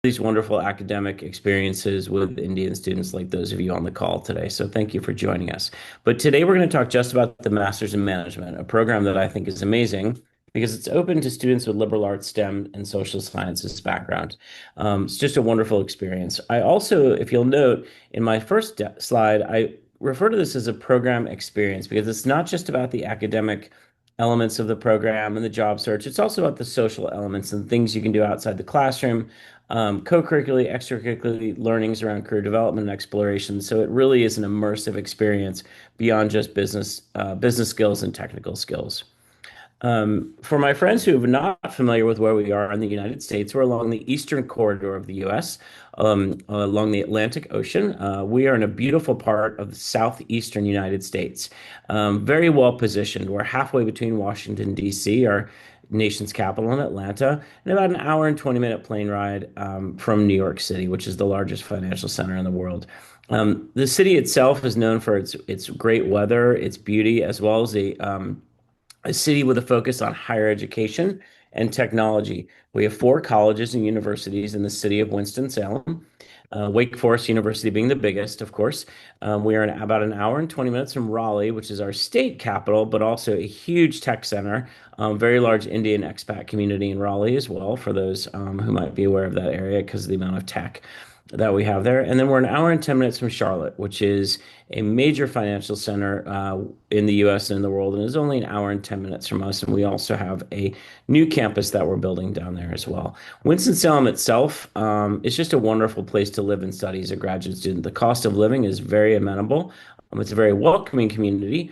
these wonderful academic experiences with Indian students like those of you on the call today. So thank you for joining us. But today we're going to talk just about the Masters in Management, a program that I think is amazing because it's open to students with liberal arts, STEM, and social sciences background. It's just a wonderful experience. I also, if you'll note, in my first slide, I refer to this as a program experience because it's not just about the academic elements of the program and the job search. It's also about the social elements and things you can do outside the classroom, co-curricularly, extracurricularly learnings around career development and exploration. So it really is an immersive experience beyond just business skills and technical skills. For my friends who are not familiar with where we are in the United States, we're along the eastern corridor of the U.S., along the Atlantic Ocean. We are in a beautiful part of the southeastern United States, very well positioned. We're halfway between Washington, D.C., our nation's capital, and Atlanta, and about an hour and 20-minute plane ride from New York City, which is the largest financial center in the world. The city itself is known for its great weather, its beauty, as well as a city with a focus on higher education and technology. We have four colleges and universities in the city of Winston-Salem, Wake Forest University being the biggest, of course. We are in about an hour and 20 minutes from Raleigh, which is our state capital, but also a huge tech center, very large Indian expat community in Raleigh as well, for those who might be aware of that area because of the amount of tech that we have there. And then we're an hour and 10 minutes from Charlotte, which is a major financial center in the US and in the world, and is only an hour and 10 minutes from us. And we also have a new campus that we're building down there as well. Winston-Salem itself is just a wonderful place to live and study as a graduate student. The cost of living is very amenable. It's a very welcoming community,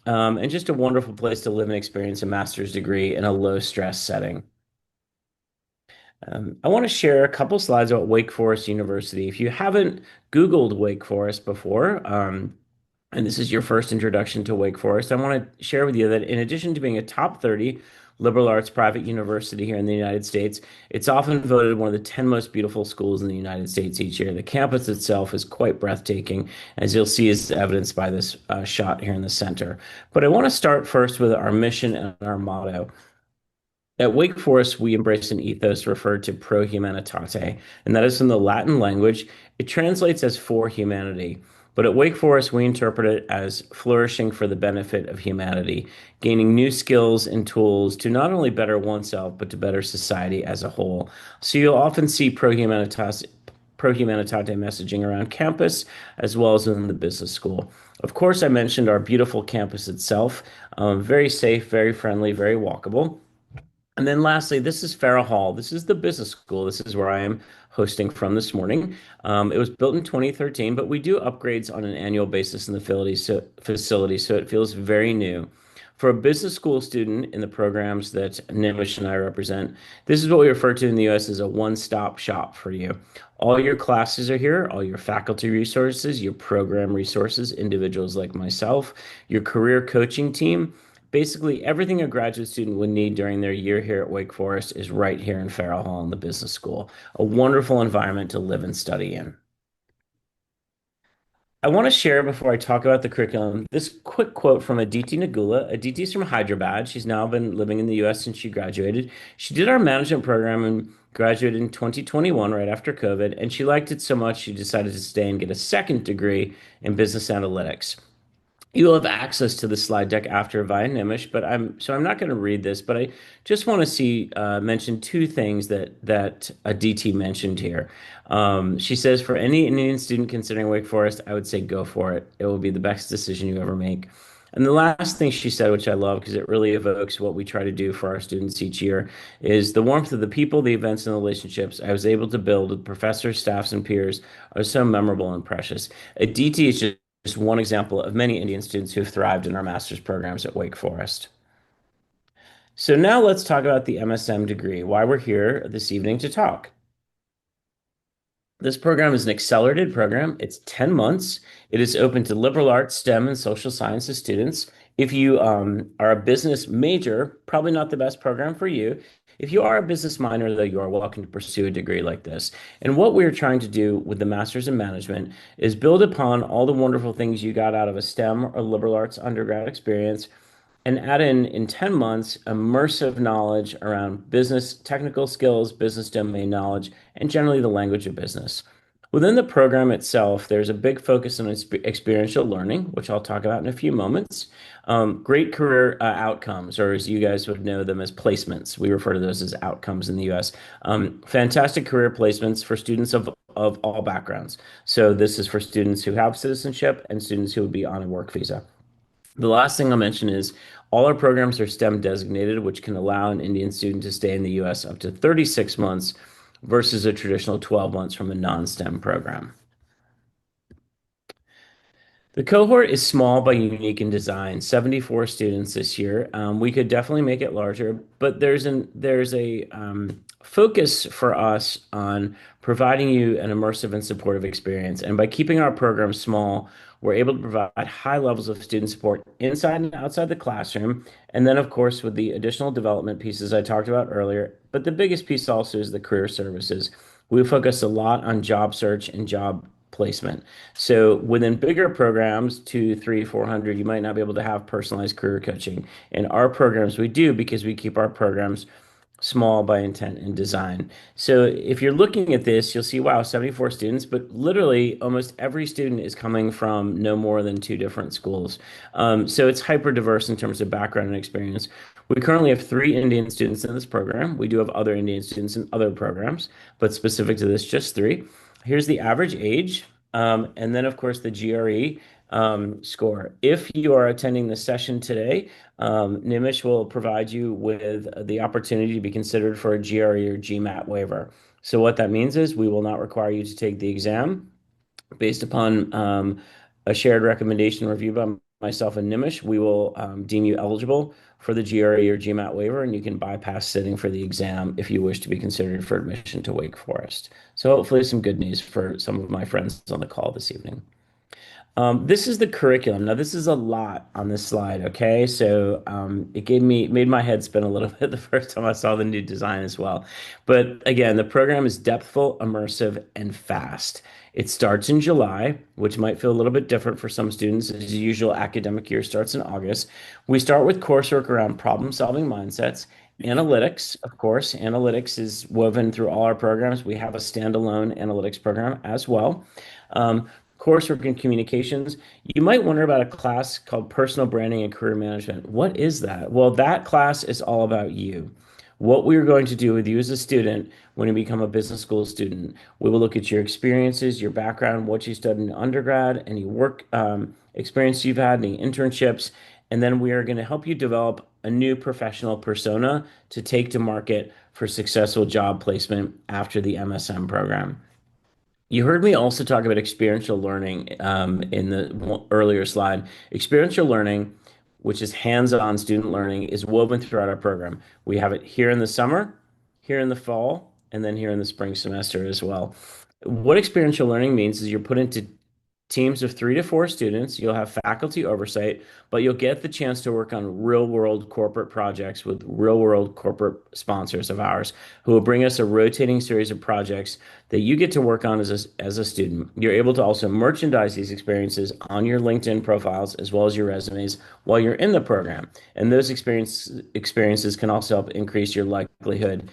and just a wonderful place to live and experience a master's degree in a low stress setting. I want to share a couple slides about Wake Forest University. If you haven't Googled Wake Forest before, and this is your first introduction to Wake Forest, I want to share with you that in addition to being a top 30 liberal arts private university here in the United States, it's often voted one of the 10 most beautiful schools in the United States each year. The campus itself is quite breathtaking, as you'll see is evidenced by this shot here in the center. But I want to start first with our mission and our motto. At Wake Forest, we embrace an ethos referred to pro humanitate, and that is from the Latin language. It translates as for humanity. But at Wake Forest, we interpret it as flourishing for the benefit of humanity, gaining new skills and tools to not only better oneself, but to better society as a whole. So you'll often see pro humanitate messaging around campus as well as within the business school. Of course, I mentioned our beautiful campus itself, very safe, very friendly, very walkable. And then lastly, this is Farrell Hall. This is the business school. This is where I am hosting from this morning. It was built in 2013, but we do upgrades on an annual basis in the facility, so it feels very new. For a business school student in the programs that Nimish and I represent, this is what we refer to in the US as a one-stop shop for you. All your classes are here, all your faculty resources, your program resources, individuals like myself, your career coaching team. Basically, everything a graduate student would need during their year here at Wake Forest is right here in Farrell Hall in the business school. A wonderful environment to live and study in. I want to share before I talk about the curriculum this quick quote from Aditi Nagula. Aditi's from Hyderabad. She's now been living in the US since she graduated. She did our management program and graduated in 2021, right after COVID, and she liked it so much she decided to stay and get a second degree in business analytics. You'll have access to the slide deck after via Nimish, but I'm not going to read this, but I just want to mention two things that Aditi mentioned here. She says for any Indian student considering Wake Forest, I would say go for it. It will be the best decision you ever make. And the last thing she said, which I love because it really evokes what we try to do for our students each year, is the warmth of the people, the events, and the relationships I was able to build with professors, staffs, and peers are so memorable and precious. Aditi is just one example of many Indian students who have thrived in our master's programs at Wake Forest. So now let's talk about the MSM degree, why we're here this evening to talk. This program is an accelerated program. It's 10 months. It is open to liberal arts, STEM, and social sciences students. If you are a business major, probably not the best program for you. If you are a business minor, though, you are welcome to pursue a degree like this. And what we're trying to do with the Masters in Management is build upon all the wonderful things you got out of a STEM or liberal arts undergrad experience and add in 10 months immersive knowledge around business technical skills, business domain knowledge, and generally the language of business. Within the program itself, there's a big focus on experiential learning, which I'll talk about in a few moments. Great career outcomes, or as you guys would know them as placements. We refer to those as outcomes in the US. Fantastic career placements for students of all backgrounds. So this is for students who have citizenship and students who would be on a work visa. The last thing I'll mention is all our programs are STEM designated, which can allow an Indian student to stay in the US up to 36 months versus a traditional 12 months from a non-STEM program. The cohort is small but unique in design. 74 students this year. We could definitely make it larger, but there's a focus for us on providing you an immersive and supportive experience. And by keeping our program small, we're able to provide high levels of student support inside and outside the classroom. And then, of course, with the additional development pieces I talked about earlier. But the biggest piece also is the career services. We focus a lot on job search and job placement. So within bigger programs, two, three, 400, you might not be able to have personalized career coaching. In our programs, we do because we keep our programs small by intent and design. So if you're looking at this, you'll see, wow, 74 students, but literally almost every student is coming from no more than two different schools. So it's hyper diverse in terms of background and experience. We currently have three Indian students in this program. We do have other Indian students in other programs, but specific to this, just three. Here's the average age, and then, of course, the GRE score. If you are attending the session today, Nimish will provide you with the opportunity to be considered for a GRE or GMAT waiver. So what that means is we will not require you to take the exam based upon a shared recommendation review by myself and Nimish. We will deem you eligible for the GRE or GMAT waiver, and you can bypass sitting for the exam if you wish to be considered for admission to Wake Forest. So hopefully some good news for some of my friends on the call this evening. This is the curriculum. Now, this is a lot on this slide, okay? So it made my head spin a little bit the first time I saw the new design as well. But again, the program is depthful, immersive, and fast. It starts in July, which might feel a little bit different for some students, as the usual academic year starts in August. We start with coursework around problem-solving mindsets. Analytics, of course, analytics is woven through all our programs. We have a standalone analytics program as well. Um, Coursework in communications. You might wonder about a class called personal branding and career management. What is that? Well, that class is all about you. What we're going to do with you as a student when you become a business school student, we will look at your experiences, your background, what you studied in undergrad, any work experience you've had, any internships, and then we are going to help you develop a new professional persona to take to market for successful job placement after the MSM program. You heard me also talk about experiential learning in the earlier slide. Experiential learning, which is hands-on student learning, is woven throughout our program. We have it here in the summer, here in the fall, and then here in the spring semester as well. What experiential learning means is you're put into teams of 3 to 4 students. You'll have faculty oversight, but you'll get the chance to work on real world corporate projects with real world corporate sponsors of ours who will bring us a rotating series of projects that you get to work on as a student. You're able to also merchandise these experiences on your LinkedIn profiles as well as your resumes while you're in the program. And those experiences can also help increase your likelihood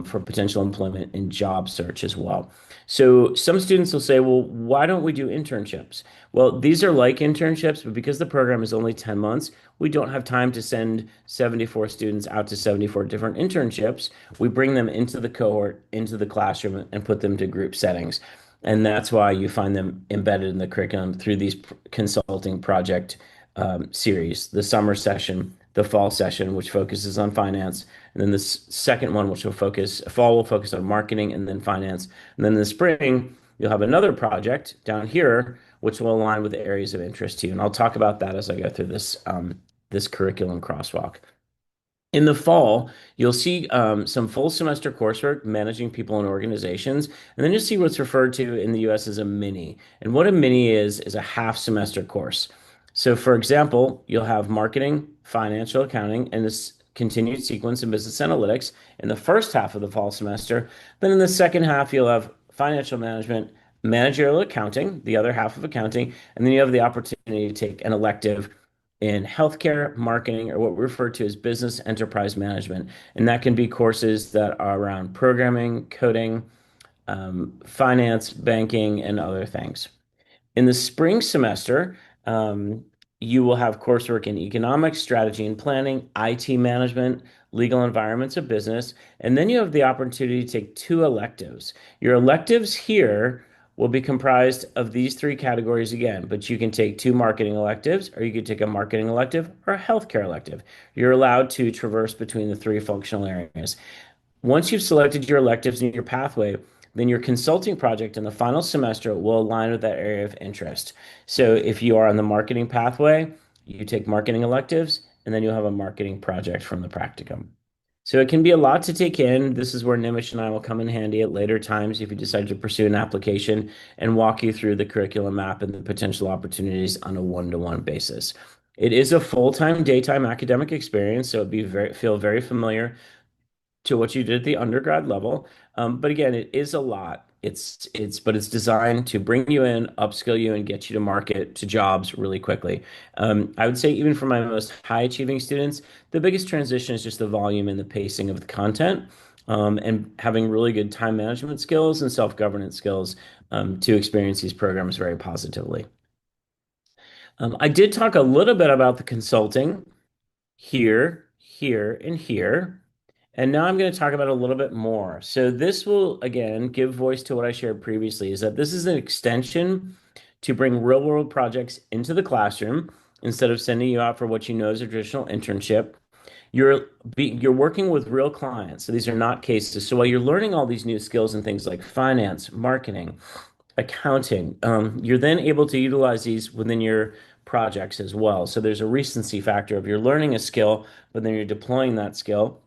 for potential employment and job search as well. So some students will say, well, why don't we do internships? Well, these are like internships, but because the program is only 10 months, we don't have time to send 74 students out to 74 different internships. We bring them into the cohort, into the classroom, and put them to group settings. And that's why you find them embedded in the curriculum through these consulting project series, the summer session, the fall session, which focuses on finance, and then the second one, which will focus, fall will focus on marketing and then finance. And then in the spring, you'll have another project down here, which will align with the areas of interest to you. And I'll talk about that as I go through this curriculum crosswalk. In the fall, you'll see some full semester coursework, managing people and organizations, and then you'll see what's referred to in the US as a mini. And what a mini is a half semester course. So, for example, you'll have marketing, financial accounting, and this continued sequence in business analytics in the first half of the fall semester. Then in the second half, you'll have financial management, managerial accounting, the other half of accounting, and then you have the opportunity to take an elective in healthcare, marketing, or what we refer to as business enterprise management. And that can be courses that are around programming, coding, finance, banking, and other things. In the spring semester, um, you will have coursework in economics, strategy and planning, IT management, legal environments of business, and then you have the opportunity to take two electives. Your electives here will be comprised of these three categories again, but you can take two marketing electives, or you could take a marketing elective or a healthcare elective. You're allowed to traverse between the three functional areas. Once you've selected your electives and your pathway, then your consulting project in the final semester will align with that area of interest. So if you are on the marketing pathway, you take marketing electives, and then you'll have a marketing project from the practicum. So it can be a lot to take in. This is where Nimish and I will come in handy at later times if you decide to pursue an application and walk you through the curriculum map and the potential opportunities on a one-to-one basis. It is a full-time, daytime academic experience, so feel very familiar to what you did at the undergrad level. But again, it is a lot. But it's designed to bring you in, upskill you, and get you to market to jobs really quickly. I would say even for my most high achieving students, the biggest transition is just the volume and the pacing of the content, and having really good time management skills and self-governance skills, to experience these programs very positively. I did talk a little bit about the consulting here, here, and here. And now I'm going to talk about it a little bit more. So this will, again, give voice to what I shared previously, is that this is an extension to bring real world projects into the classroom instead of sending you out for what you know is a traditional internship. You're working with real clients. So these are not cases. So while you're learning all these new skills and things like finance, marketing, accounting, you're then able to utilize these within your projects as well. So there's a recency factor of you're learning a skill, but then you're deploying that skill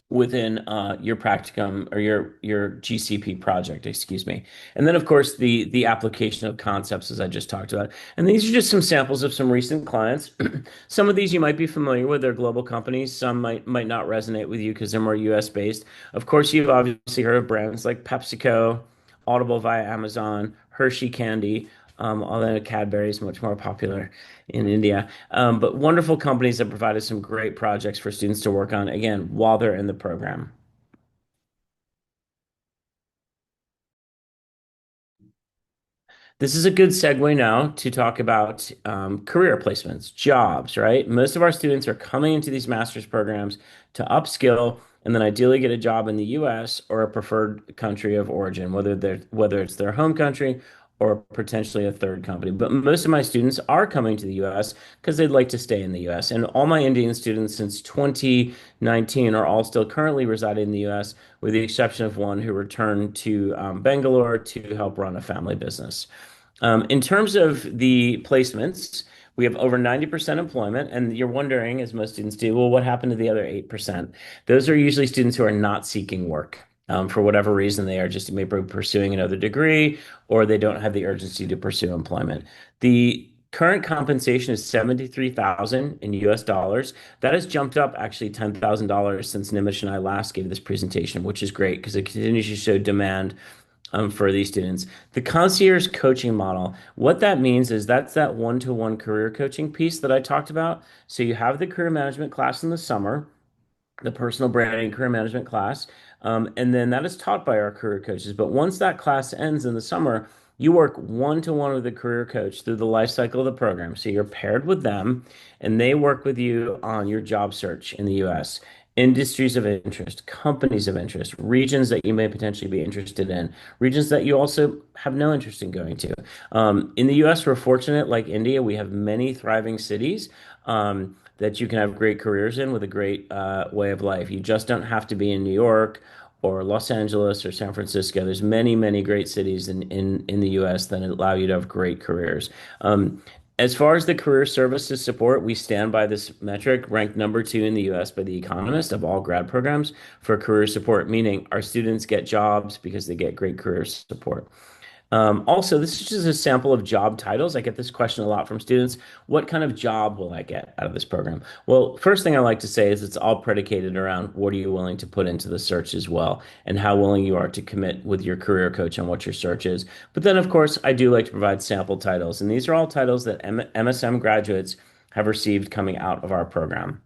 within your practicum or your GCP project, excuse me. And then of course the application of concepts as I just talked about. And these are just some samples of some recent clients. Some of these you might be familiar with. They're global companies. Some might not resonate with you because they're more US based. Of course, you've obviously heard of brands like PepsiCo, Audible via Amazon, Hershey Candy, although Cadbury is much more popular in India. But wonderful companies that provided some great projects for students to work on, again, while they're in the program. This is a good segue now to talk about career placements, jobs, right? Most of our students are coming into these master's programs to upskill and then ideally get a job in the US or a preferred country of origin, whether it's their home country or potentially a third company. But most of my students are coming to the US because they'd like to stay in the US. And all my Indian students since 2019 are all still currently residing in the US, with the exception of one who returned to Bangalore to help run a family business. In terms of the placements, we have over 90% employment, and you're wondering, as most students do, well, what happened to the other 8%? Those are usually students who are not seeking work. For whatever reason, they are just maybe pursuing another degree or they don't have the urgency to pursue employment. The current compensation is 73,000 in US dollars. That has jumped up actually $10,000 since Nimish and I last gave this presentation, which is great because it continues to show demand for these students. The concierge coaching model, what that means is that's that one-to-one career coaching piece that I talked about. So you have the career management class in the summer, the personal branding career management class. And then that is taught by our career coaches. But once that class ends in the summer, you work one-to-one with the career coach through the life cycle of the program. So you're paired with them and they work with you on your job search in the US, industries of interest, companies of interest, regions that you may potentially be interested in, regions that you also have no interest in going to. In the US, we're fortunate, like India, we have many thriving cities. That you can have great careers in with a great way of life. You just don't have to be in New York or Los Angeles or San Francisco. There's many, many great cities in the US that allow you to have great careers. As far as the career services support, we stand by this metric, ranked number two in the US by The Economist of all grad programs for career support, meaning our students get jobs because they get great career support. Also, this is just a sample of job titles. I get this question a lot from students. What kind of job will I get out of this program? Well, first thing I like to say is it's all predicated around what are you willing to put into the search as well, and how willing you are to commit with your career coach on what your search is. But then, of course, I do like to provide sample titles, and these are all titles that MSM graduates have received coming out of our program.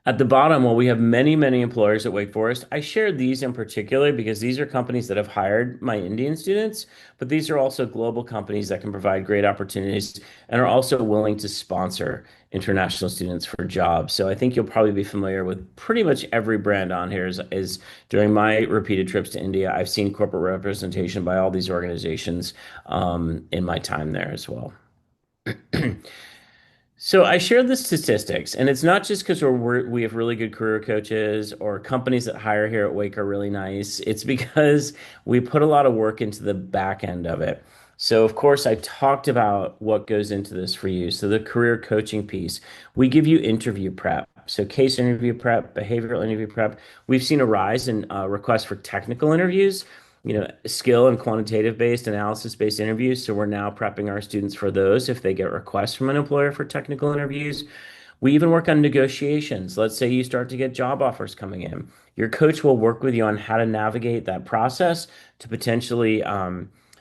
At the bottom, while we have many, many employers at Wake Forest, I shared these in particular because these are companies that have hired my Indian students, but these are also global companies that can provide great opportunities and are also willing to sponsor international students for jobs. So I think you'll probably be familiar with pretty much every brand on here is during my repeated trips to India, I've seen corporate representation by all these organizations in my time there as well. So I share the statistics, and it's not just because we have really good career coaches or companies that hire here at Wake are really nice. It's because we put a lot of work into the back end of it. So of course I talked about what goes into this for you. So the career coaching piece, we give you interview prep. So case interview prep, behavioral interview prep. We've seen a rise in requests for technical interviews, skill and quantitative based, analysis based interviews. So we're now prepping our students for those if they get requests from an employer for technical interviews. We even work on negotiations. Let's say you start to get job offers coming in. Your coach will work with you on how to navigate that process to potentially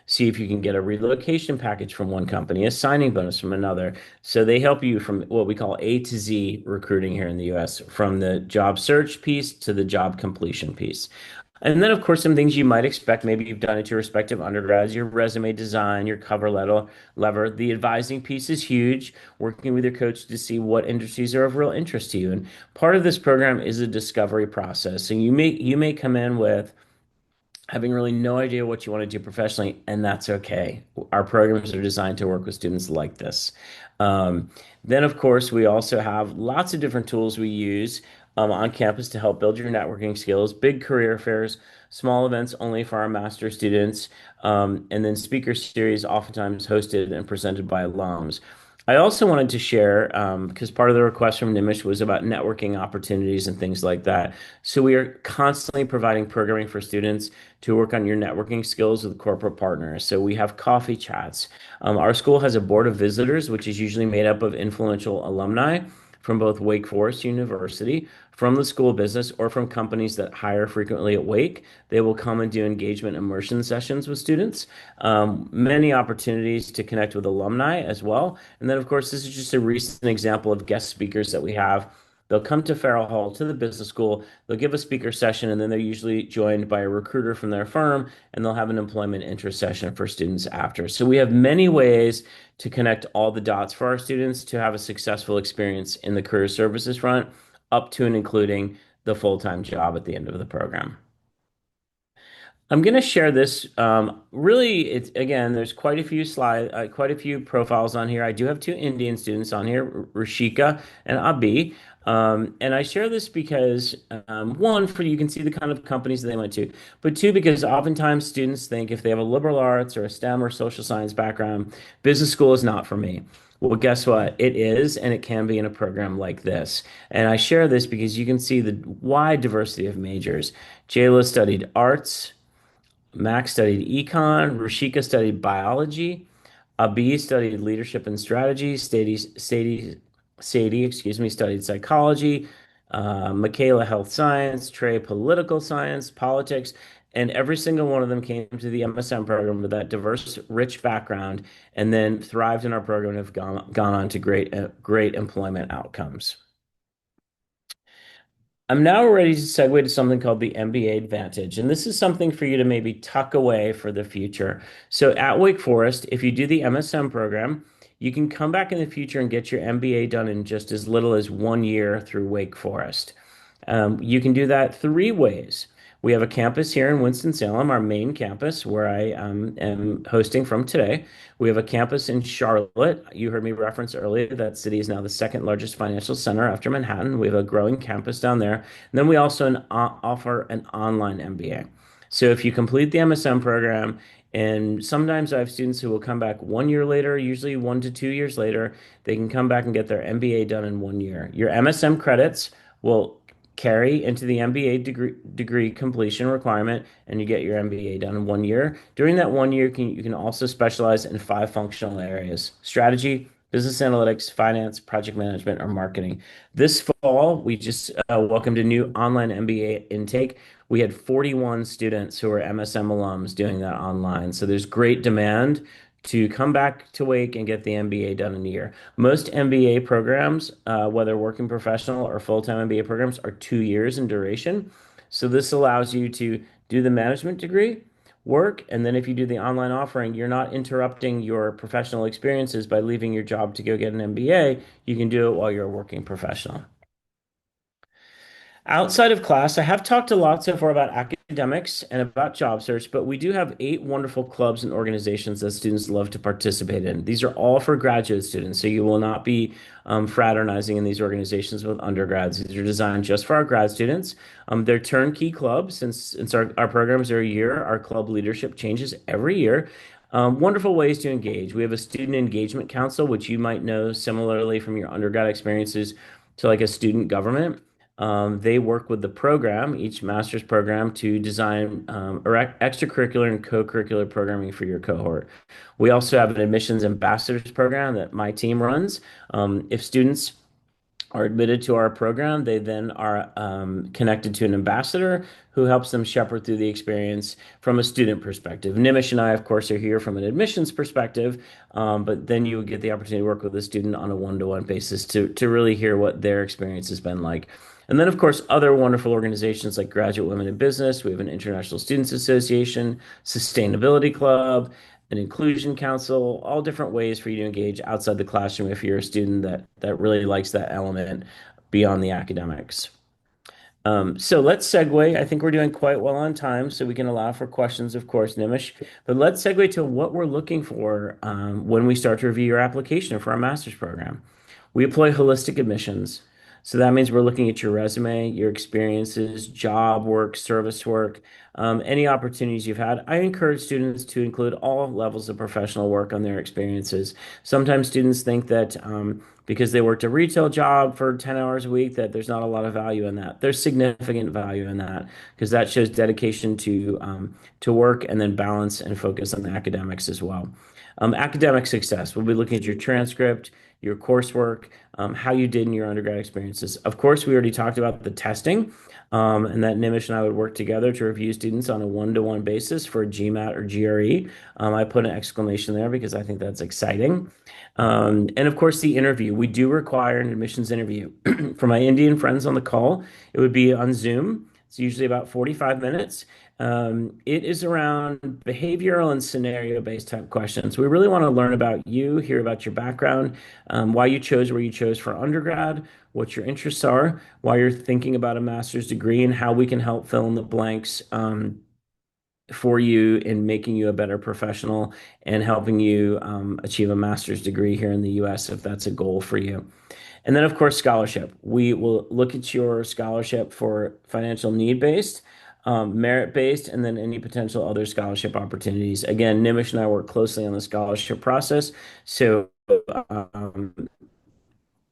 see if you can get a relocation package from one company, a signing bonus from another. So they help you from what we call A to Z recruiting here in the US, from the job search piece to the job completion piece. And then, of course, some things you might expect. Maybe you've done at your respective undergrads, your resume design, your lever. The advising piece is huge, working with your coach to see what industries are of real interest to you. And part of this program is a discovery process. And you may come in with having really no idea what you want to do professionally, and that's okay. Our programs are designed to work with students like this. Um, then, of course, we also have lots of different tools we use on campus to help build your networking skills, big career fairs, small events only for our master students, and then speaker series oftentimes hosted and presented by alums. I also wanted to share, because part of the request from Nimish was about networking opportunities and things like that. So we are constantly providing programming for students to work on your networking skills with corporate partners. So we have coffee chats. Our school has a board of visitors, which is usually made up of influential alumni from both Wake Forest University, from the school business, or from companies that hire frequently at Wake. They will come and do engagement immersion sessions with students. Many opportunities to connect with alumni as well. And then, of course, this is just a recent example of guest speakers that we have. They'll come to Farrell Hall to the business school, they'll give a speaker session, and then they're usually joined by a recruiter from their firm, and they'll have an employment interest session for students after. So we have many ways to connect all the dots for our students to have a successful experience in the career services front, up to and including the full-time job at the end of the program. I'm going to share this. Really, it's again, there's quite a few profiles on here. I do have two Indian students on here, Rishika and Abi. And I share this because, one, for you can see the kind of companies that they went to, but two, because oftentimes students think if they have a liberal arts or a STEM or social science background, business school is not for me. Well, guess what? It is, and it can be in a program like this. And I share this because you can see the wide diversity of majors. Jayla studied arts. Max studied econ. Rashika studied biology. Abi studied leadership and strategy. Sadie, excuse me, studied psychology. Michaela, health science. Trey, political science, politics. And every single one of them came to the MSM program with that diverse, rich background and then thrived in our program and have gone on to great employment outcomes. I'm now ready to segue to something called the MBA Advantage. And this is something for you to maybe tuck away for the future. So at Wake Forest, if you do the MSM program, you can come back in the future and get your MBA done in just as little as 1 year through Wake Forest. You can do that three ways. We have a campus here in Winston-Salem, our main campus, where I am hosting from today. We have a campus in Charlotte. You heard me reference earlier that city is now the second largest financial center after Manhattan. We have a growing campus down there. And then we also offer an online MBA. So if you complete the MSM program, and sometimes I have students who will come back 1 year later, usually 1 to 2 years later, they can come back and get their MBA done in 1 year. Your MSM credits will carry into the MBA degree completion requirement, and you get your MBA done in 1 year. During that 1 year, you can also specialize in five functional areas: strategy, business analytics, finance, project management, or marketing. This fall, we just welcomed a new online MBA intake. We had 41 students who are MSM alums doing that online. So there's great demand to come back to Wake and get the MBA done in a year. Most MBA programs, whether working professional or full-time MBA programs, are 2 years in duration. So this allows you to do the management degree, work, and then if you do the online offering, you're not interrupting your professional experiences by leaving your job to go get an MBA. You can do it while you're a working professional. Outside of class, I have talked a lot so far about academics and about job search, but we do have 8 wonderful clubs and organizations that students love to participate in. These are all for graduate students, so you will not be fraternizing in these organizations with undergrads. These are designed just for our grad students. They're turnkey clubs. Since our programs are a year, our club leadership changes every year. Wonderful ways to engage. We have a student engagement council, which you might know similarly from your undergrad experiences to like a student government. They work with the program, each master's program, to design extracurricular and co-curricular programming for your cohort. We also have an admissions ambassadors program that my team runs. If students are admitted to our program, they then are connected to an ambassador who helps them shepherd through the experience from a student perspective. Nimish and I, of course, are here from an admissions perspective, but then you would get the opportunity to work with a student on a one-to-one basis to really hear what their experience has been like. And then, of course, other wonderful organizations like Graduate Women in Business. We have an International Students Association, Sustainability Club, an inclusion council, all different ways for you to engage outside the classroom if you're a student that really likes that element beyond the academics. So let's segue. I think we're doing quite well on time, so we can allow for questions, of course, Nimish. But let's segue to what we're looking for when we start to review your application for our master's program. We employ holistic admissions. So that means we're looking at your resume, your experiences, job work, service work, any opportunities you've had. I encourage students to include all levels of professional work on their experiences. Sometimes students think that because they worked a retail job for 10 hours a week, that there's not a lot of value in that. There's significant value in that because that shows dedication to work and then balance and focus on the academics as well. Academic success, we'll be looking at your transcript, your coursework, how you did in your undergrad experiences. Of course, we already talked about the testing, and that Nimish and I would work together to review students on a one-to-one basis for GMAT or GRE. I put an exclamation there because I think that's exciting. And of course, the interview. We do require an admissions interview. For my Indian friends on the call, it would be on Zoom. It's usually about 45 minutes. It is around behavioral and scenario-based type questions. We really want to learn about you, hear about your background, why you chose where you chose for undergrad, what your interests are, why you're thinking about a master's degree, and how we can help fill in the blanks for you in making you a better professional and helping you achieve a master's degree here in the US if that's a goal for you. And then, of course, scholarship. We will look at your scholarship for financial need based, merit based, and then any potential other scholarship opportunities. Again, Nimish and I work closely on the scholarship process. So, um,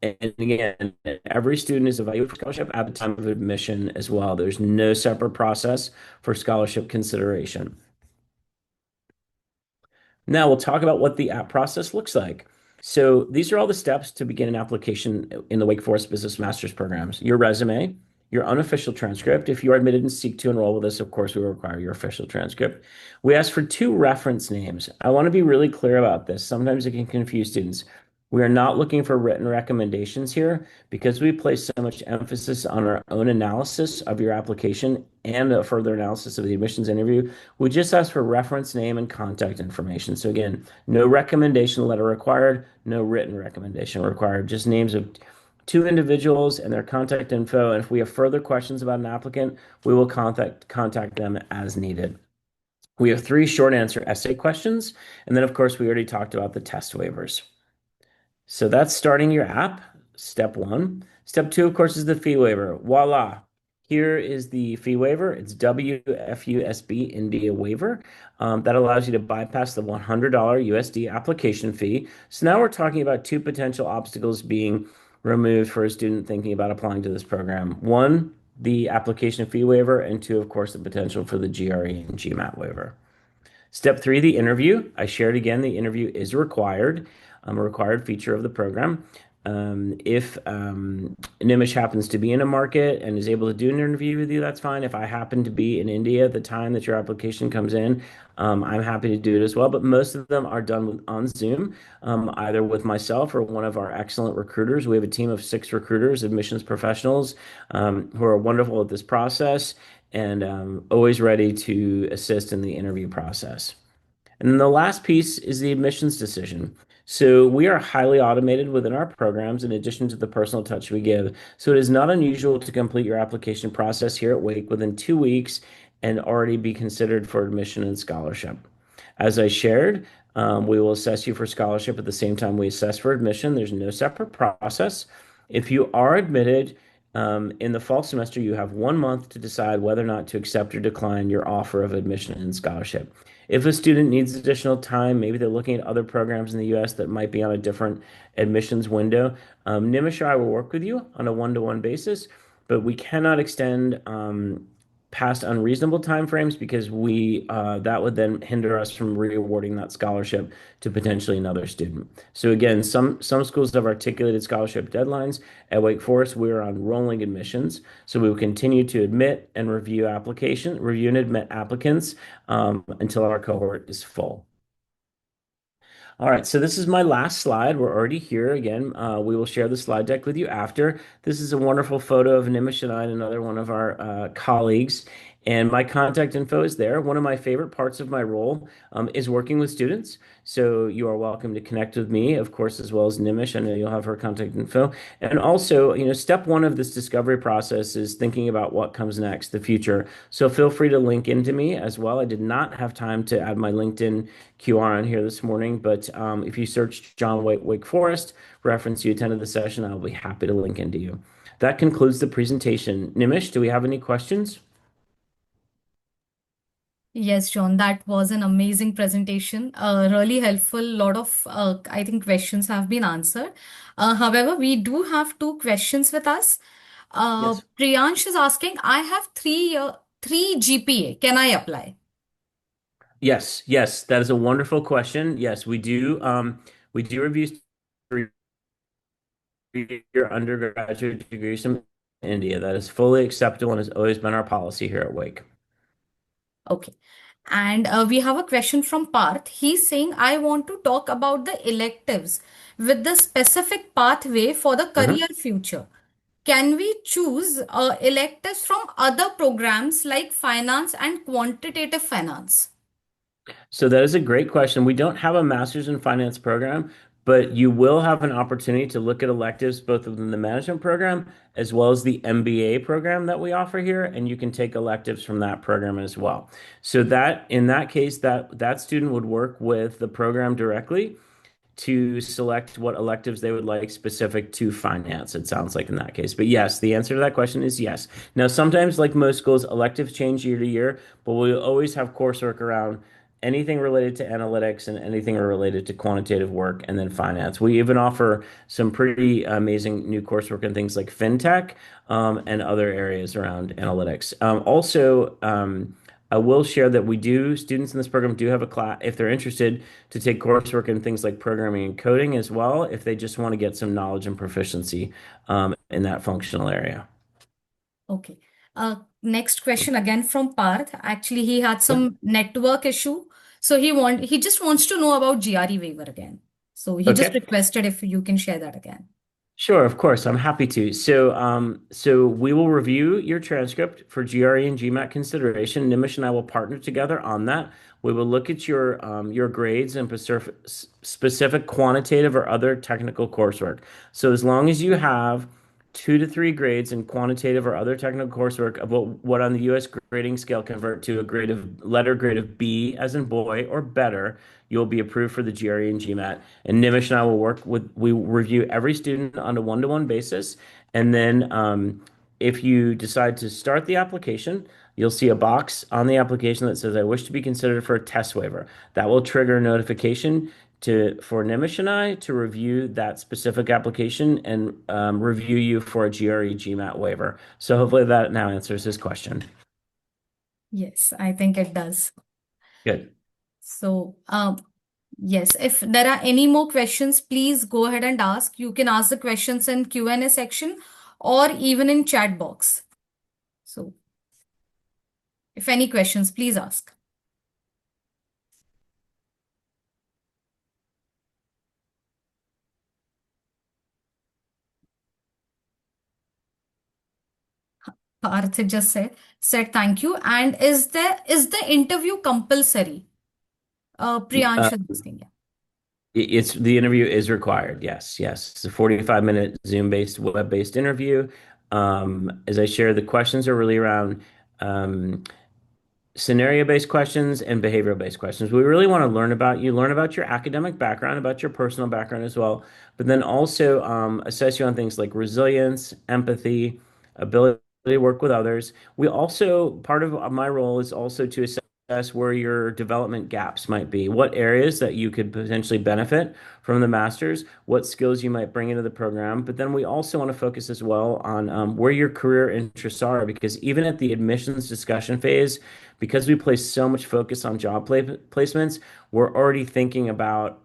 and again, every student is evaluated for scholarship at the time of admission as well. There's no separate process for scholarship consideration. Now we'll talk about what the app process looks like. So these are all the steps to begin an application in the Wake Forest Business Master's programs. Your resume, your unofficial transcript. If you are admitted and seek to enroll with us, of course, we will require your official transcript. We ask for 2 reference names. I want to be really clear about this. Sometimes it can confuse students. We are not looking for written recommendations here because we place so much emphasis on our own analysis of your application and a further analysis of the admissions interview. We just ask for reference name and contact information. So again, no recommendation letter required, no written recommendation required, just names of 2 individuals and their contact info. And if we have further questions about an applicant, we will contact them as needed. We have 3 short answer essay questions. And then, of course, we already talked about the test waivers. So that's starting your app, step 1. Step 2, of course, is the fee waiver. Voila. Here is the fee waiver. It's WFUSB India waiver. That allows you to bypass the $100 USD application fee. So now we're talking about 2 potential obstacles being removed for a student thinking about applying to this program. 1, the application fee waiver, and 2, of course, the potential for the GRE and GMAT waiver. Step 3, the interview. I shared again, the interview is required, a required feature of the program. If Nimish happens to be in a market and is able to do an interview with you, that's fine. If I happen to be in India at the time that your application comes in, I'm happy to do it as well. But most of them are done on Zoom, either with myself or one of our excellent recruiters. We have a team of 6 recruiters, admissions professionals, who are wonderful at this process and always ready to assist in the interview process. And then the last piece is the admissions decision. So we are highly automated within our programs in addition to the personal touch we give. So it is not unusual to complete your application process here at Wake within 2 weeks and already be considered for admission and scholarship. As I shared, we will assess you for scholarship at the same time we assess for admission. There's no separate process. If you are admitted in the fall semester, you have 1 month to decide whether or not to accept or decline your offer of admission and scholarship. If a student needs additional time, maybe they're looking at other programs in the US that might be on a different admissions window, Nimish or I will work with you on a one-to-one basis, but we cannot extend past unreasonable timeframes because we that would then hinder us from rewarding that scholarship to potentially another student. So again, some schools have articulated scholarship deadlines. At Wake Forest, we are on rolling admissions, so we will continue to review and admit applicants until our cohort is full. All right, so this is my last slide. We're already here again. We will share the slide deck with you after. This is a wonderful photo of Nimish and I and another one of our colleagues. And my contact info is there. One of my favorite parts of my role is working with students. So you are welcome to connect with me, of course, as well as Nimish. I know you'll have her contact info. And also, step one of this discovery process is thinking about what comes next, the future. So feel free to link into me as well. I did not have time to add my LinkedIn QR on here this morning, but if you search John Wake Forest, reference you attended the session, I'll be happy to link into you. That concludes the presentation. Nimish, do we have any questions? Yes, John, that was an amazing presentation. Really helpful. Lot of, I think, questions have been answered. However, we do have two questions with us. Yes. Priyansh is asking, I have 3 GPA. Can I apply? Yes, yes, that is a wonderful question. Yes, we do. We do review your undergraduate degrees from India. That is fully acceptable and has always been our policy here at Wake. Okay. And we have a question from Parth. He's saying, I want to talk about the electives with the specific pathway for the Mhm. career future. Can we choose electives from other programs like finance and quantitative finance? So that is a great question. We don't have a master's in finance program, but you will have an opportunity to look at electives both within the management program as well as the MBA program that we offer here, and you can take electives from that program as well. So that in that case, that student would work with the program directly to select what electives they would like specific to finance, it sounds like in that case. But yes, the answer to that question is yes. Now, sometimes, like most schools, electives change year to year, but we'll always have coursework around anything related to analytics and anything related to quantitative work and then finance. We even offer some pretty amazing new coursework in things like fintech and other areas around analytics. I will share that students in this program do have a class, if they're interested, to take coursework in things like programming and coding as well, if they just want to get some knowledge and proficiency in that functional area. Okay. Next question again from Parth. Actually, he had Yeah. some network issue. So he just wants to know about GRE waiver again. So he just Okay. requested if you can share that again. Sure, of course. I'm happy to. So we will review your transcript for GRE and GMAT consideration. Nimish and I will partner together on that. We will look at your grades and specific quantitative or other technical coursework. So as long as you have 2 to 3 grades in quantitative or other technical coursework of what on the U.S. grading scale convert to a letter grade of B as in boy or better, you'll be approved for the GRE and GMAT. And Nimish and I we review every student on a one-to-one basis. And then if you decide to start the application, you'll see a box on the application that says, I wish to be considered for a test waiver. That will trigger a notification for Nimish and I to review that specific application and review you for a GRE GMAT waiver. So hopefully that now answers his question. Yes, I think it does. Good. So Yes, if there are any more questions, please go ahead and ask. You can ask the questions in Q&A section or even in chat box. So, if any questions, please ask. Parth just said thank you. And is the interview compulsory? Uh, Priyansh is asking. Yeah. it's the interview is required. Yes, yes. It's a 45-minute Zoom-based, web-based interview. As I share, the questions are really around um, scenario-based questions and behavioral-based questions. We really want to learn about your academic background, about your personal background as well, but then also assess you on things like resilience, empathy, ability to work with others. We also, part of my role is also to assess where your development gaps might be, what areas that you could potentially benefit from the master's, what skills you might bring into the program. But then we also want to focus as well on where your career interests are, because even at the admissions discussion phase, because we place so much focus on placements, we're already thinking about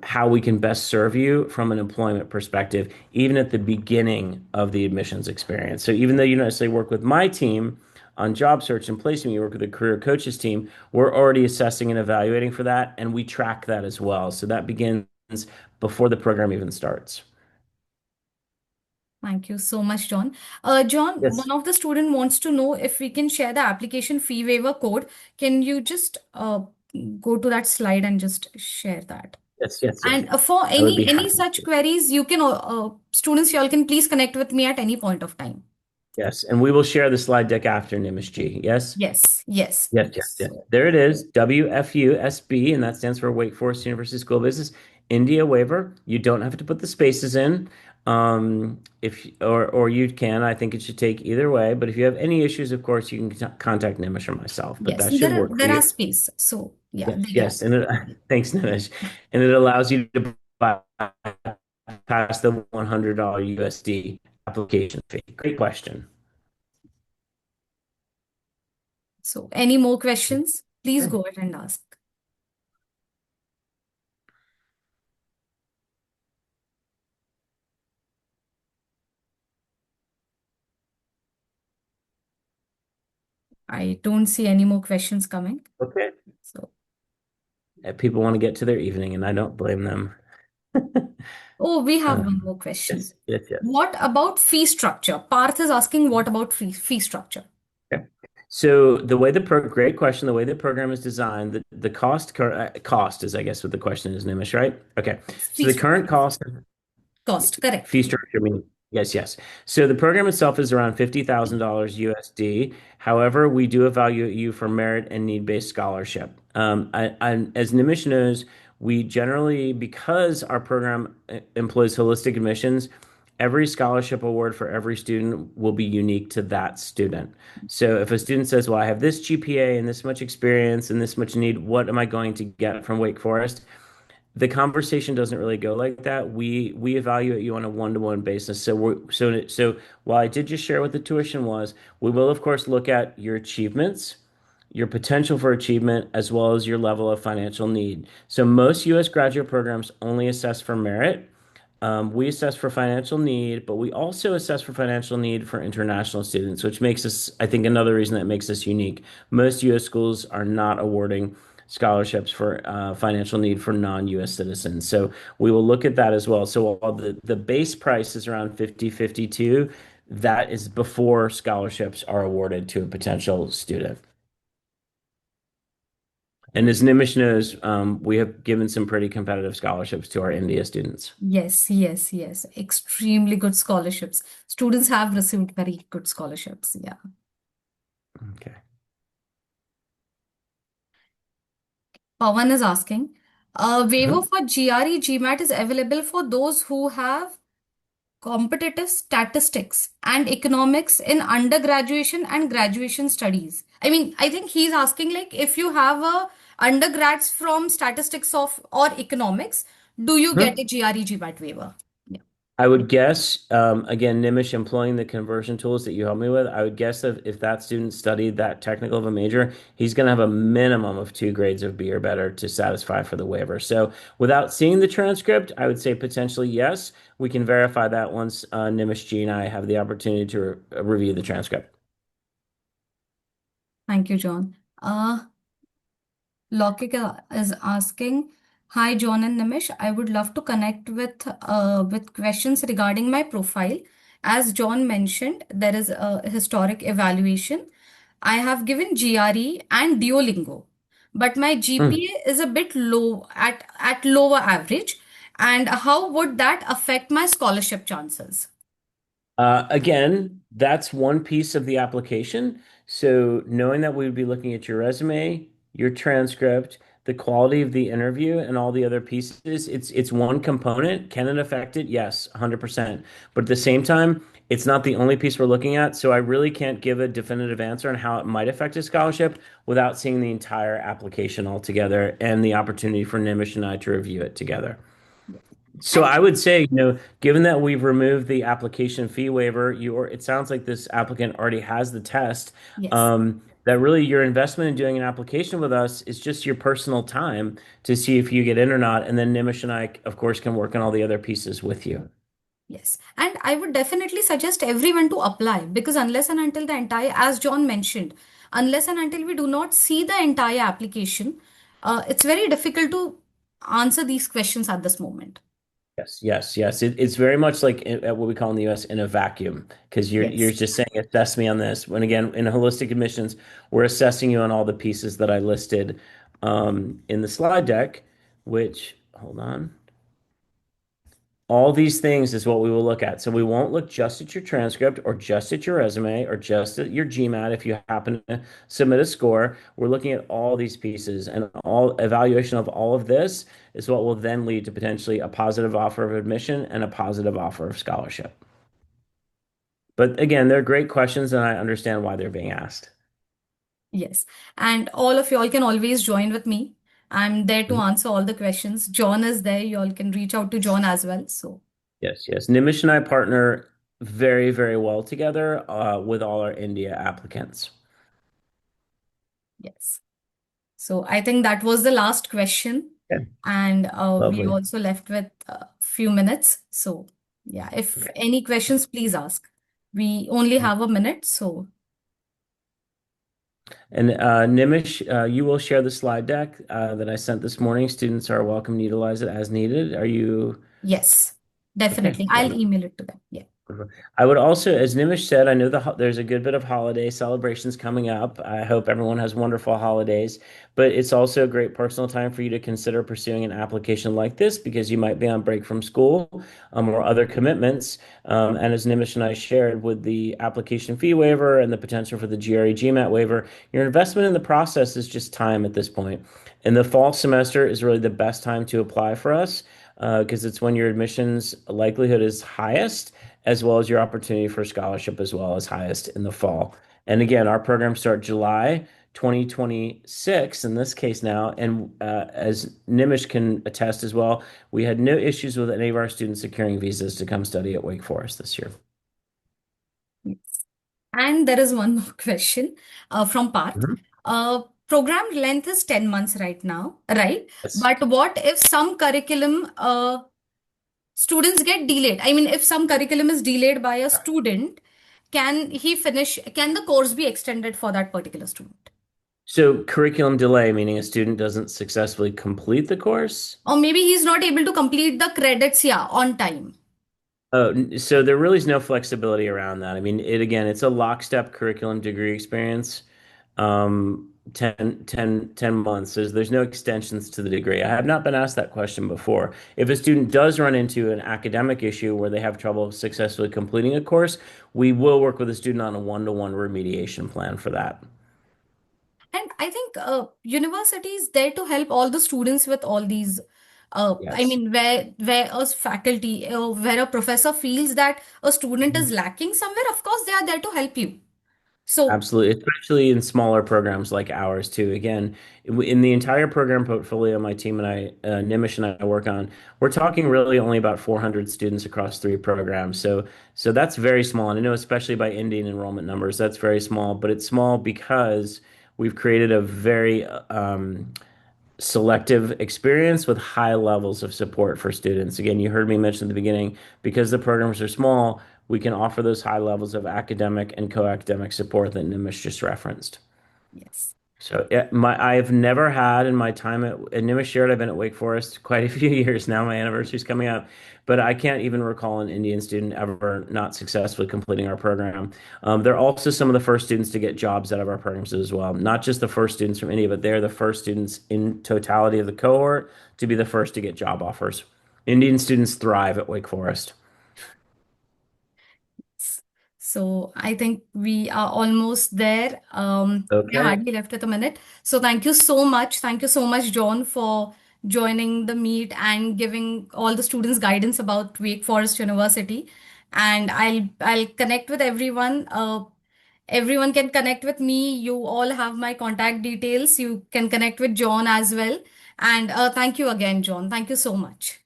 how we can best serve you from an employment perspective, even at the beginning of the admissions experience. So even though you don't necessarily work with my team on job search and placement, you work with the career coaches team, we're already assessing and evaluating for that, and we track that as well. So that begins before the program even starts. Thank you so much, John. John, Yes. one of the student wants to know if we can share the application fee waiver code. Can you just go to that slide and just share that? Yes, yes, yes. And for I would be any happy such to. queries, you can students, y'all can please connect with me at any point of time. Yes, and we will share the slide deck after Nimish G. Yes? Yes, yes. Yes, yes, yes. So There it is, WFUSB, and that stands for Wake Forest University School of Business. India waiver. You don't have to put the spaces in. If or you can. I think it should take either way. But if you have any issues, of course, you can contact Nimish or myself. But yes, that should work for there are you. space. So yeah, Yes, there are. yes, and thanks, Nimish. And it allows you to bypass the $100 USD application fee. Great question. So any more questions? Please go ahead and ask. I don't see any more questions coming. Okay. So, People want to get to their evening, and I don't blame them. oh, we have one Um, more question. yes, yes, yes. What about fee structure? Parth is asking what about fee structure? Okay. So the way great question. The way the program is designed, the cost is, I guess, what the question is, Nimish, right? Okay. Yes, So fee the current structure. cost Cost, correct. fee structure, meaning yes, yes. So the program itself is around $50,000 USD. However, we do evaluate you for merit and need-based scholarship. As Nimish knows, we generally, because our program employs holistic admissions, every scholarship award for every student will be unique to that student. So if a student says, "Well, I have this GPA and this much experience and this much need, what am I going to get from Wake Forest?" The conversation doesn't really go like that. We evaluate you on a one-to-one basis. So while I did just share what the tuition was, we will of course look at your achievements, your potential for achievement, as well as your level of financial need. So most U.S. graduate programs only assess for merit. We assess for financial need, but we also assess for financial need for international students, which makes us, I think, another reason that makes us unique. Most U.S. schools are not awarding scholarships for financial need for non-U.S. citizens. So we will look at that as well. So while the base price is around 50-52, that is before scholarships are awarded to a potential student. And as Nimish knows, we have given some pretty competitive scholarships to our India students. Yes, yes, yes. Extremely good scholarships. Students have received very good scholarships. Yeah. Okay. Pawan is asking, waiver Mhm. for GRE GMAT is available for those who have competitive statistics and economics in undergraduation and graduation studies. I mean, I think he's asking like if you have a undergrads from statistics of or economics, do you get Mhm. a GRE GMAT waiver? Yeah. I would guess, again, Nimish employing the conversion tools that you helped me with, I would guess that if that student studied that technical of a major, he's going to have a minimum of 2 grades of B or better to satisfy for the waiver. So without seeing the transcript, I would say potentially yes. We can verify that once Nimish G and I have the opportunity to review the transcript. Thank you, John. Lokika is asking, "Hi, John and Nimish. I would love to connect with questions regarding my profile. As John mentioned, there is a historic evaluation. I have given GRE and Duolingo, but my Hmm. GPA is a bit low at lower average. And how would that affect my scholarship chances?" Again, that's one piece of the application. So knowing that we would be looking at your resume, your transcript, the quality of the interview, and all the other pieces, it's one component. Can it affect it? Yes, 100%. But at the same time, it's not the only piece we're looking at. So I really can't give a definitive answer on how it might affect a scholarship without seeing the entire application altogether and the opportunity for Nimish and I to review it together. Yes. So And I would say, given that we've removed the application fee waiver, it sounds like this applicant already has the test. yes. That really your investment in doing an application with us is just your personal time to see if you get in or not. And then Nimish and I, of course, can work on all the other pieces with you. Yes, and I would definitely suggest everyone to apply because unless and until the entire, as John mentioned, unless and until we do not see the entire application, it's very difficult to answer these questions at this moment. Yes, yes, yes. It's very much like at what we call in the U.S. in a vacuum, because you're Yes. just saying assess me on this. When again, in holistic admissions, we're assessing you on all the pieces that I listed in the slide deck, which hold on. All these things is what we will look at. So we won't look just at your transcript or just at your resume or just at your GMAT if you happen to submit a score. We're looking at all these pieces and all evaluation of all of this is what will then lead to potentially a positive offer of admission and a positive offer of scholarship. But again, they're great questions and I understand why they're being asked. Yes. And all of y'all can always join with me. I'm there to Mhm. answer all the questions. John is there. Y'all can reach out to John as well. So, Yes, yes. Nimish and I partner very, very well together with all our India applicants. yes. So I think that was the last question. Okay, And we lovely. also left with a few minutes. So, yeah, if Okay. any questions, please ask. We only have a minute. So, And Nimish, you will share the slide deck that I sent this morning. Students are welcome to utilize it as needed. Are you yes, okay? definitely. I'll Wonderful. email it to them. Yeah. I would also, as Nimish said, I know there's a good bit of holiday celebrations coming up. I hope everyone has wonderful holidays, but it's also a great personal time for you to consider pursuing an application like this because you might be on break from school or other commitments. And as Nimish and I shared with the application fee waiver and the potential for the GRE GMAT waiver, your investment in the process is just time at this point. And the fall semester is really the best time to apply for us because it's when your admissions likelihood is highest as well as your opportunity for scholarship as well as highest in the fall. And again, our programs start July 2026 in this case now. And as Nimish can attest as well, we had no issues with any of our students securing visas to come study at Wake Forest this year. Yes. And there is one more question from Parth. Mhm. Program length is 10 months right now, right? Yes. But what if some curriculum students get delayed? I mean, if some curriculum is delayed by a student, can the course be extended for that particular student? So curriculum delay, meaning a student doesn't successfully complete the course. Or maybe he's not able to complete the credits, yeah, on time. So there really is no flexibility around that. I mean, it's a lockstep curriculum degree experience. 10 months. There's no extensions to the degree. I have not been asked that question before. If a student does run into an academic issue where they have trouble successfully completing a course, we will work with the student on a one-to-one remediation plan for that. And I think university is there to help all the students with all these. I Yes. mean, where a faculty, where a professor feels that a student is lacking somewhere, of course they are there to help you. So Absolutely, especially in smaller programs like ours too. Again, in the entire program portfolio my team and I, Nimish and I work on, we're talking really only about 400 students across three programs. So that's very small. And I know especially by Indian enrollment numbers, that's very small, but it's small because we've created a very selective experience with high levels of support for students. Again, you heard me mention at the beginning, because the programs are small, we can offer those high levels of academic and co-academic support that Nimish just referenced. yes. So I've never had in my time at Nimish shared, I've been at Wake Forest quite a few years now. My anniversary's coming up, but I can't even recall an Indian student ever not successfully completing our program. They're also some of the first students to get jobs out of our programs as well. Not just the first students from India, but they're the first students in totality of the cohort to be the first to get job offers. Indian students thrive at Wake Forest. So I think we are almost there. We are Okay. hardly left with a minute. So thank you so much. Thank you so much, John, for joining the meet and giving all the students guidance about Wake Forest University. And I'll connect with everyone. Everyone can connect with me. You all have my contact details. You can connect with John as well. And thank you again, John. Thank you so much.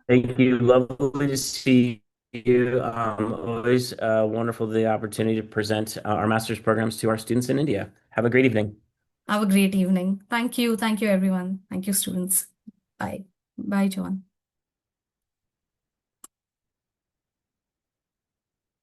Thank you. Lovely to see you. Always wonderful the opportunity to present our master's programs to our students in India. Have a great evening. Have a great evening. Thank you. Thank you, everyone. Thank you, students. Bye. Bye, John.